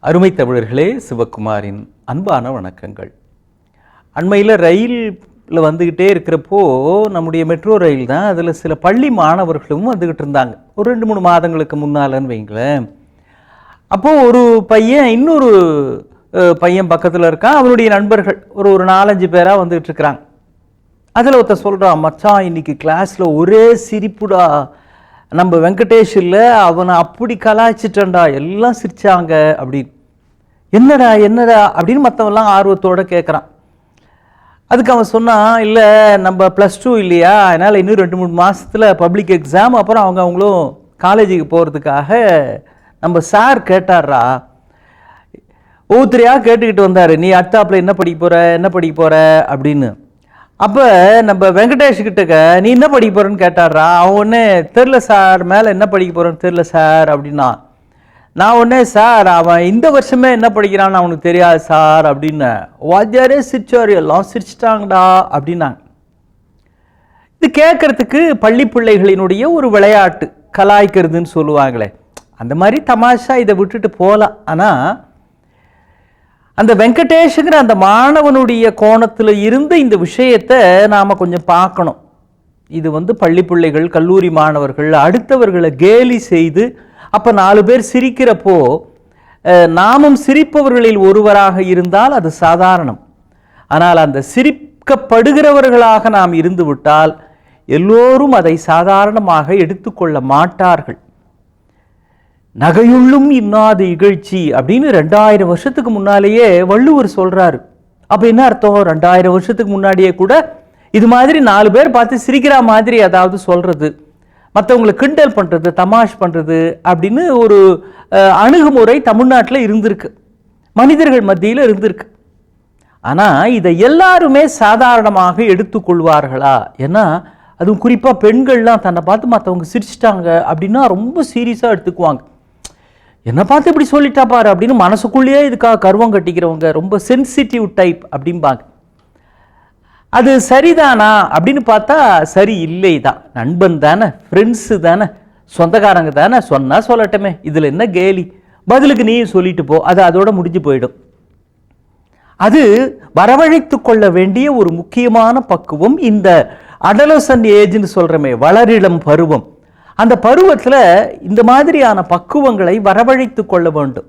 அருமை தமிழர்களே, சிவகுமாரின் அன்பான வணக்கங்கள். அண்மையில் ரயிலில் வந்துக்கிட்டே இருக்கிறப்போ நம்முடைய மெட்ரோ ரயில் தான், அதில் சில பள்ளி மாணவர்களும் வந்துக்கிட்டு இருந்தாங்க. ஒரு 2-3 மாதங்களுக்கு முன்னாலன்னு வைங்களேன். அப்போது ஒரு பையன் இன்னொரு பையன் பக்கத்தில் இருக்கான். அவனுடைய நண்பர்கள் ஒரு 4-5 பேராக வந்துக்கிட்டு இருக்கிறாங்க. அதில் ஒருத்தர் சொல்கிறான், மச்சான் இன்னைக்கு கிளாஸில் ஒரே சிரிப்புடா, நம்ம வெங்கடேஷ் இல்லை, அவனை அப்படி கலாய்ச்சிட்டண்டா, எல்லாம் சிரிச்சாங்க அப்படின்னு. என்னடா என்னடா அப்படின்னு மற்றவெல்லாம் ஆர்வத்தோடு கேட்குறான். அதுக்கு அவன் சொன்னான், இல்லை நம்ம +2 இல்லையா, அதனால் இன்னும் 2-3 மாதத்தில் பப்ளிக் எக்ஸாம், அப்புறம் அவங்களும் காலேஜுக்கு போகிறதுக்காக நம்ம சார் கேட்டார்ரா, ஒவ்வொருத்தரையாக கேட்டுக்கிட்டு வந்தார், நீ அடுத்தாப்பில் என்ன படிக்க போகிற அப்படின்னு. அப்போ நம்ம வெங்கடேஷ்கிட்டக்க நீ என்ன படிக்க போகிறேன்னு கேட்டார்ரா. அவன் ஒன்று தெரில சார், மேலே என்ன படிக்க போகிறேன்னு தெரில சார் அப்படின்னா. நான் ஒன்றே, சார் அவன் இந்த வருஷமே என்ன படிக்கிறான்னு அவனுக்கு தெரியாது சார் அப்படின்னு. வாத்தியாரே சிரிச்சார், எல்லாம் சிரிச்சிட்டாங்கடா அப்படின்னாங்க. இது கேட்கறதுக்கு பள்ளி பிள்ளைகளினுடைய ஒரு விளையாட்டு, கலாய்க்கிறதுன்னு சொல்லுவாங்களே, அந்த மாதிரி தமாஷா இதை விட்டுட்டு போகலாம். ஆனால் அந்த வெங்கடேஷுங்கிற அந்த மாணவனுடைய கோணத்தில் இருந்து இந்த விஷயத்தை நாம் கொஞ்சம் பார்க்கணும். இது பள்ளி பிள்ளைகள், கல்லூரி மாணவர்கள் அடுத்தவர்களை கேலி செய்து அப்போ 4 பேர் சிரிக்கிறப்போ நாமும் சிரிப்பவர்களில் ஒருவராக இருந்தால் அது சாதாரணம். ஆனால் அந்த சிரிக்கப்படுகிறவர்களாக நாம் இருந்து விட்டால் எல்லோரும் அதை சாதாரணமாக எடுத்துக்கொள்ள மாட்டார்கள். நகையுள்ளும் இன்னாது இகழ்ச்சி அப்படின்னு 2000 வருஷத்துக்கு முன்னாலேயே வள்ளுவர் சொல்றாரு. அப்ப என்ன அர்த்தம்? 2000 வருஷத்துக்கு முன்னாடியே கூட இது மாதிரி 4 பேர் பார்த்து சிரிக்கிற மாதிரி அதாவது சொல்றது, மற்றவங்களை கிண்டல் பண்றது, தமாஷ் பண்றது அப்படின்னு ஒரு அணுகுமுறை தமிழ்நாட்டில் இருந்திருக்கு, மனிதர்கள் மத்தியில் இருந்திருக்கு. ஆனா இதை எல்லாருமே சாதாரணமாக எடுத்துக்கொள்வார்களா? ஏன்னா அதுவும் குறிப்பா பெண்கள்லாம் தன்னை பார்த்து மற்றவங்க சிரிச்சிட்டாங்க அப்படின்னா ரொம்ப சீரியஸா எடுத்துக்குவாங்க. என்னை பார்த்து இப்படி சொல்லிட்டா பாரு அப்படின்னு மனசுக்குள்ளேயே இதுக்காக கர்வம் கட்டிக்கிறவங்க ரொம்ப சென்சிட்டிவ் டைப் அப்படிம்பாங்க. அது சரிதானா அப்படின்னு பார்த்தா சரி இல்லை தான். நண்பன் தானே, ஃப்ரெண்ட்ஸு தானே, சொந்தக்காரங்க தானே, சொன்னா சொல்லட்டுமே, இதில் என்ன கேலி, பதிலுக்கு நீயும் சொல்லிட்டு போ, அது அதோட முடிஞ்சு போயிடும். அது வரவழைத்து கொள்ள வேண்டிய ஒரு முக்கியமான பக்குவம். இந்த அடலசன் ஏஜ்னு சொல்கிறோமே, வளரிளம் பருவம், அந்த பருவத்தில் இந்த மாதிரியான பக்குவங்களை வரவழைத்து கொள்ள வேண்டும்.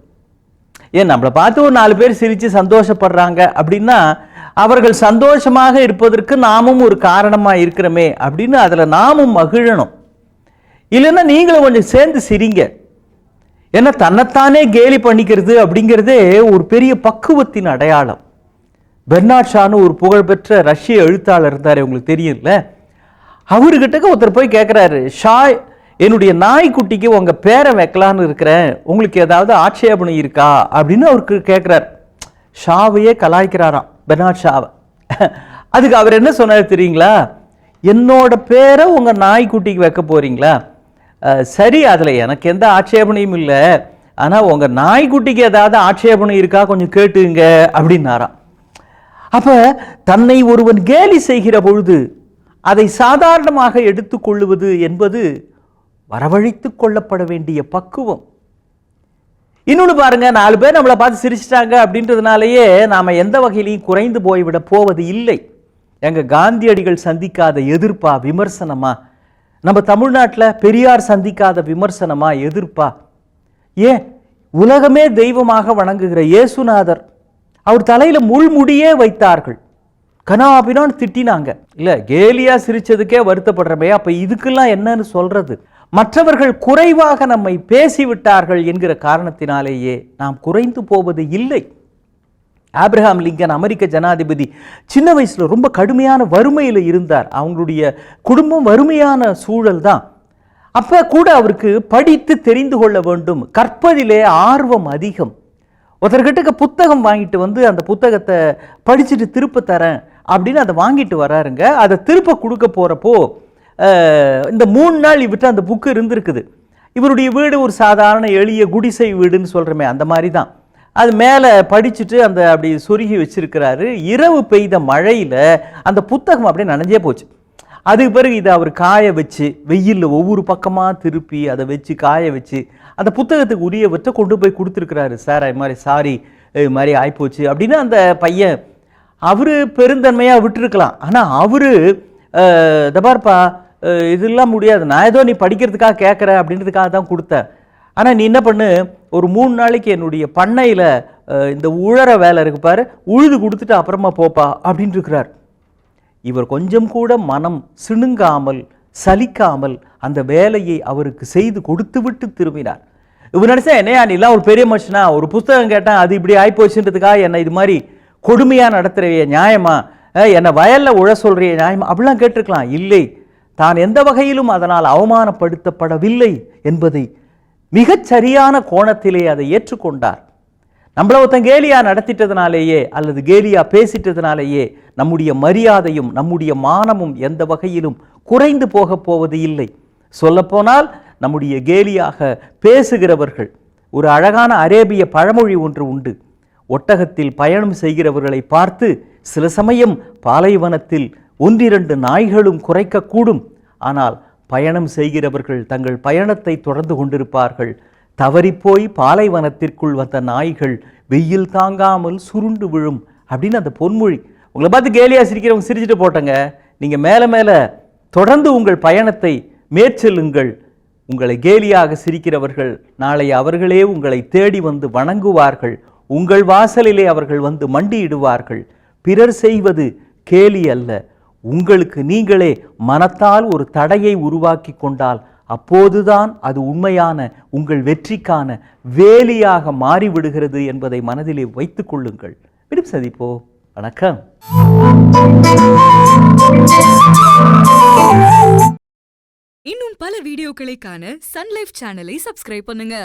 ஏன் நம்மளை பார்த்து ஒரு 4 பேர் சிரித்து சந்தோஷப்படுறாங்க அப்படின்னா அவர்கள் சந்தோஷமாக இருப்பதற்கு நாமும் ஒரு காரணமாக இருக்கிறோமே அப்படின்னு அதில் நாமும் மகிழணும். இல்லைன்னா நீங்களும் கொஞ்சம் சேர்ந்து சிரிங்க. ஏன்னா தன்னைத்தானே கேலி பண்ணிக்கிறது அப்படிங்கிறதே ஒரு பெரிய பக்குவத்தின் அடையாளம். பெர்னாட் ஷான்னு ஒரு புகழ்பெற்ற ரஷ்ய எழுத்தாளர் இருந்தார், உங்களுக்கு தெரியும்ல. அவர்கிட்ட ஒருத்தர் போய் கேட்குறாரு, ஷா என்னுடைய நாய்க்குட்டிக்கு உங்கள் பேரை வைக்கலான்னு இருக்கிறேன், உங்களுக்கு ஏதாவது ஆட்சேபணம் இருக்கா அப்படின்னு அவருக்கு கேட்குறாரு. ஷாவையே கலாய்க்கிறாராம், பெர்னாட் ஷாவை. அதுக்கு அவர் என்ன சொன்னார் தெரியுங்களா? என்னோட பேரை உங்கள் நாய்க்குட்டிக்கு வைக்க போறீங்களா? சரி, அதில் எனக்கு எந்த ஆட்சேபனையும் இல்லை, ஆனால் உங்கள் நாய்க்குட்டிக்கு ஏதாவது ஆட்சேபணம் இருக்கா கொஞ்சம் கேட்டுங்க அப்படின்னாராம். அப்போ தன்னை ஒருவன் கேலி செய்கிற பொழுது அதை சாதாரணமாக எடுத்துக்கொள்ளுவது என்பது வரவழைத்து கொள்ளப்பட வேண்டிய பக்குவம். இன்னொன்று பாருங்க, 4 பேர் நம்மளை பார்த்து சிரிச்சிட்டாங்க அப்படின்றதுனாலேயே நாம் எந்த வகையிலையும் குறைந்து போய்விட போவது இல்லை. எங்கள் காந்தியடிகள் சந்திக்காத எதிர்ப்பா, விமர்சனமா? நம்ம தமிழ்நாட்டில் பெரியார் சந்திக்காத விமர்சனமா, எதிர்ப்பா? ஏன் உலகமே தெய்வமாக வணங்குகிற இயேசுநாதர், அவர் தலையில் முள்முடியே வைத்தார்கள், கனாபினான்னு திட்டினாங்க. இல்லை கேலியா சிரிச்சதுக்கே வருத்தப்படுறமே, அப்போ இதுக்கெல்லாம் என்னன்னு சொல்றது? மற்றவர்கள் குறைவாக நம்மை பேசிவிட்டார்கள் என்கிற காரணத்தினாலேயே நாம் குறைந்து போவது இல்லை. ஆப்ரஹாம் லிங்கன், அமெரிக்க ஜனாதிபதி, சின்ன வயசுல ரொம்ப கடுமையான வறுமையில் இருந்தார். அவங்களுடைய குடும்பம் வறுமையான சூழல் தான். அப்ப கூட அவருக்கு படித்து தெரிந்து கொள்ள வேண்டும், கற்பதிலே ஆர்வம் அதிகம். ஒருத்தர்கிட்ட புத்தகம் வாங்கிட்டு அந்த புத்தகத்தை படிச்சுட்டு திருப்ப தரேன் அப்படின்னு அதை வாங்கிட்டு வராருங்க. அதை திருப்ப கொடுக்க போறப்போ இந்த 3 நாள் இவர்கிட்ட அந்த புக்கு இருந்திருக்குது. இவருடைய வீடு ஒரு சாதாரண எளிய குடிசை வீடுன்னு சொல்கிறோமே, அந்த மாதிரி தான். அது மேலே படிச்சுட்டு அப்படி சொருகி வச்சிருக்கிறாரு. இரவு பெய்த மழையில் அந்த புத்தகம் அப்படியே நனைஞ்சே போச்சு. அதுக்கு பிறகு இதை அவர் காய வச்சு வெயிலில் ஒவ்வொரு பக்கமாக திருப்பி அதை வச்சு காய வச்சு அந்த புத்தகத்துக்கு உரியவற்றை கொண்டு போய் கொடுத்துருக்கிறாரு. சார் அது மாதிரி சாரி இது மாதிரி ஆகிப்போச்சு அப்படின்னு அந்த பையன் அவர் பெருந்தன்மையாக விட்டுருக்கலாம். ஆனால் அவர் தபார்ப்பா இதெல்லாம் முடியாது, நான் ஏதோ நீ படிக்கிறதுக்காக கேட்குற அப்படின்றதுக்காக தான் கொடுத்தேன். ஆனால் நீ என்ன பண்ணு, ஒரு 3 நாளைக்கு என்னுடைய பண்ணையில் இந்த உழற வேலை இருக்கு பாரு, உழுது கொடுத்துட்டு அப்புறமா போப்பா அப்படின்ட்டு இருக்கிறார். இவர் கொஞ்சம் கூட மனம் சிணுங்காமல் சலிக்காமல் அந்த வேலையை அவருக்கு செய்து கொடுத்து விட்டு திரும்பினார். இவர் நினைச்சா என்னையா நீலாம் ஒரு பெரிய மனுஷனா, ஒரு புத்தகம் கேட்டால் அது இப்படி ஆகிப்போச்சுன்றதுக்காக என்னை இது மாதிரி கொடுமையாக நடத்துகிறிய நியாயமா, என்னை வயலில் உழ சொல்கிறிய நியாயமா அப்படிலாம் கேட்டிருக்கலாம். இல்லை, தான் எந்த வகையிலும் அதனால் அவமானப்படுத்தப்படவில்லை என்பதை மிகச் சரியான கோணத்திலே அதை ஏற்றுக்கொண்டார். நம்மள ஒருத்தன் கேலியா நடத்திட்டதுனாலேயே அல்லது கேலியா பேசிட்டதுனாலேயே நம்முடைய மரியாதையும் நம்முடைய மானமும் எந்த வகையிலும் குறைந்து போக போவது இல்லை. சொல்லப்போனால் நம்முடைய கேலியாக பேசுகிறவர்கள், ஒரு அழகான அரேபிய பழமொழி ஒன்று உண்டு. ஒட்டகத்தில் பயணம் செய்கிறவர்களை பார்த்து சில சமயம் பாலைவனத்தில் 1-2 நாய்களும் குறைக்கக்கூடும், ஆனால் பயணம் செய்கிறவர்கள் தங்கள் பயணத்தை தொடர்ந்து கொண்டிருப்பார்கள். தவறிப்போய் பாலைவனத்திற்குள் வந்த நாய்கள் வெயில் தாங்காமல் சுருண்டு விழும் அப்படின்னு அந்த பொன்மொழி. உங்களை பார்த்து கேலியா சிரிக்கிறவங்க சிரிச்சுட்டு போட்டங்க, நீங்கள் மேலே மேலே தொடர்ந்து உங்கள் பயணத்தை மேற்செல்லுங்கள். உங்களை கேலியாக சிரிக்கிறவர்கள் நாளை அவர்களே உங்களை தேடி வந்து வணங்குவார்கள். உங்கள் வாசலிலே அவர்கள் வந்து மண்டியிடுவார்கள். பிறர் செய்வது கேலி அல்ல, உங்களுக்கு நீங்களே மனத்தால் ஒரு தடையை உருவாக்கி கொண்டால் அப்போதுதான் அது உண்மையான உங்கள் வெற்றிக்கான வேலியாக மாறிவிடுகிறது என்பதை மனதிலே வைத்துக் கொள்ளுங்கள். மீண்டும் சந்திப்போம். வணக்கம். இன்னும் பல வீடியோக்களை காண சன் லைஃப் சேனலை சப்ஸ்கிரைப் பண்ணுங்க.